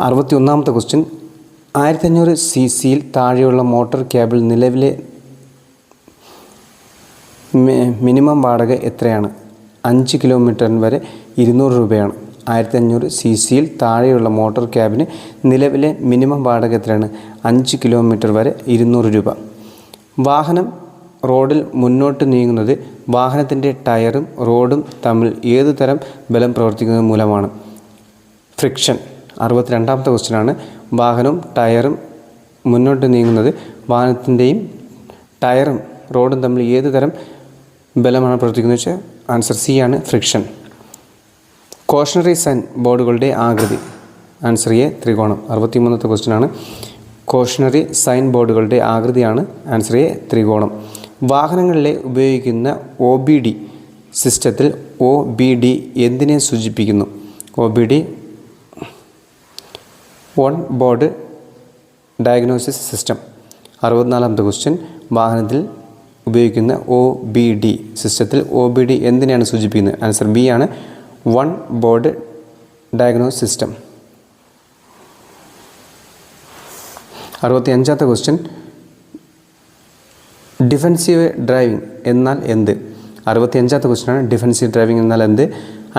61ാമത്തെ question 1500 cc താഴെയുള്ള motor ക്യാബിൽ നിലവിലെ minimum വാടക എത്രയാണ്? 5 കിലോമീറ്റർ വരെ 200 രൂപയാണ്. 1500 cc താഴെയുള്ള മോട്ടോർ ക്യാബിന് നിലവിലെ മിനിമം വാടക എത്രയാണ്? 5 കിലോമീറ്റർ വരെ 200 രൂപ. വാഹനം റോഡിൽ മുന്നോട്ട് നീങ്ങുന്നത് വാഹനത്തിൻ്റെ ടയറും റോഡും തമ്മിൽ ഏതു തരം ബലം പ്രവർത്തിക്കുന്നത് മൂലമാണ്? ഫ്രിക്ഷൻ. 62ാമത്തെ ക്വസ്റ്റ്യനാണ്. വാഹനവും ടയറും മുന്നോട്ട് നീങ്ങുന്നത് വാഹനത്തിൻ്റെയും ടയറും റോഡും തമ്മിൽ ഏതു തരം ബലമാണ് പ്രവർത്തിക്കുന്നത് വെച്ചാൽ ആൻസർ സി ആണ്, ഫ്രിക്ഷൻ. കോഷണറി സൈൻ ബോർഡുകളുടെ ആകൃതി. ആൻസർ എ, ത്രികോണം. 63ാമത്തെ ക്വസ്റ്റ്യനാണ്. കോഷണറി സൈൻ ബോർഡുകളുടെ ആകൃതിയാണ് ആൻസർ എ, ത്രികോണം. വാഹനങ്ങളിലെ ഉപയോഗിക്കുന്ന OBD സിസ്റ്റത്തിൽ OBD എന്തിനെ സൂചിപ്പിക്കുന്നു? OBD on board diagnosis system. 64ാമത്തെ ക്വസ്റ്റ്യൻ. വാഹനത്തിൽ ഉപയോഗിക്കുന്ന OBD സിസ്റ്റത്തിൽ OBD എന്തിനെയാണ് സൂചിപ്പിക്കുന്നത്? ആൻസർ ബി ആണ്, വൺ ബോർഡ് ഡയഗ്നോസിസ് സിസ്റ്റം. 65ാമത്തെ ക്വസ്റ്റ്യൻ. ഡിഫൻസീവ് ഡ്രൈവിംഗ് എന്നാൽ എന്ത്? 65ാമത്തെ ക്വസ്റ്റ്യനാണ്. ഡിഫൻസീവ് ഡ്രൈവിംഗ് എന്നാൽ എന്ത്?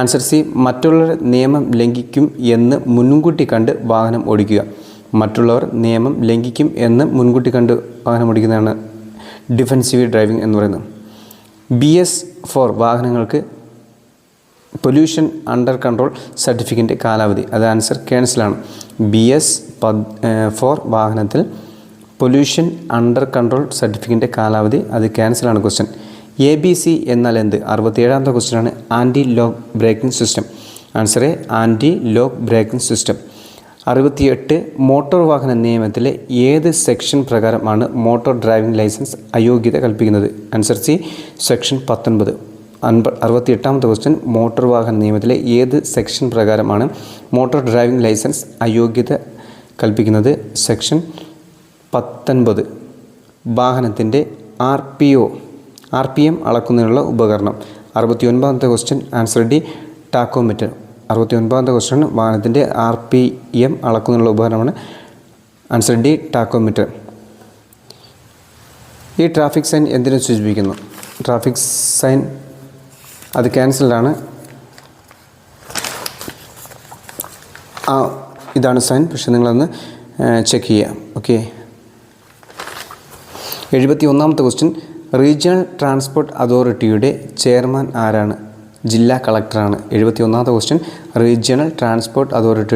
ആൻസർ സി, മറ്റുള്ളവർ നിയമം ലംഘിക്കും എന്ന് മുൻകൂട്ടി കണ്ട് വാഹനം ഓടിക്കുക. മറ്റുള്ളവർ നിയമം ലംഘിക്കും എന്ന് മുൻകൂട്ടി കണ്ട് വാഹനം ഓടിക്കുന്നതാണ് ഡിഫൻസീവ് ഡ്രൈവിംഗ് എന്ന് പറയുന്നത്. BS4 വാഹനങ്ങൾക്ക് പൊല്യൂഷൻ അണ്ടർ കൺട്രോൾ സർട്ടിഫിക്കറ്റിൻ്റെ കാലാവധി. അത് ആൻസർ ക്യാൻസലാണ്. BS4 വാഹനത്തിൽ പൊല്യൂഷൻ അണ്ടർ കൺട്രോൾ സർട്ടിഫിക്കറ്റിൻ്റെ കാലാവധി അത് ക്യാൻസലാണ്. ക്വസ്റ്റ്യൻ. ABC എന്നാൽ എന്ത്? 67ാമത്തെ ക്വസ്റ്റ്യനാണ്. Anti lock braking system. Answer A, anti lock braking system. 68 motor വാഹന നിയമത്തിലെ ഏത് സെക്ഷൻ പ്രകാരമാണ് മോട്ടോർ ഡ്രൈവിംഗ് ലൈസൻസ് അയോഗ്യത കൽപ്പിക്കുന്നത്? Answer C, section 19. 68ാമത്തെ ക്വസ്റ്റ്യൻ. മോട്ടോർ വാഹന നിയമത്തിലെ ഏത് സെക്ഷൻ പ്രകാരമാണ് മോട്ടോർ ഡ്രൈവിംഗ് ലൈസൻസ് അയോഗ്യത കൽപ്പിക്കുന്നത്? സെക്ഷൻ 19. വാഹനത്തിൻ്റെ RPM അളക്കുന്നതിനുള്ള ഉപകരണം. 69ാമത്തെ ക്വസ്റ്റ്യൻ. Answer D, tachometer. 69ാമത്തെ ക്വസ്റ്റ്യൻ. വാഹനത്തിൻ്റെ RPM അളക്കുന്നതിനുള്ള ഉപകരണമാണ് ആൻസർ ഡി, ടാക്കോമീറ്റർ. ഈ ട്രാഫിക് സൈൻ എന്തിനെ സൂചിപ്പിക്കുന്നു? ട്രാഫിക് സൈൻ അത് ക്യാൻസൽഡാണ്. ഇതാണ് സൈൻ, പക്ഷെ നിങ്ങളൊന്ന് ചെക്ക് ചെയ്യാം. ഓക്കെ. 71ാമത്തെ ക്വസ്റ്റ്യൻ. റീജിയണൽ ട്രാൻസ്പോർട്ട് അതോറിറ്റിയുടെ ചെയർമാൻ ആരാണ്? ജില്ലാ കളക്ടറാണ്. 71ാമത്തെ ക്വസ്റ്റ്യൻ. Regional transport authority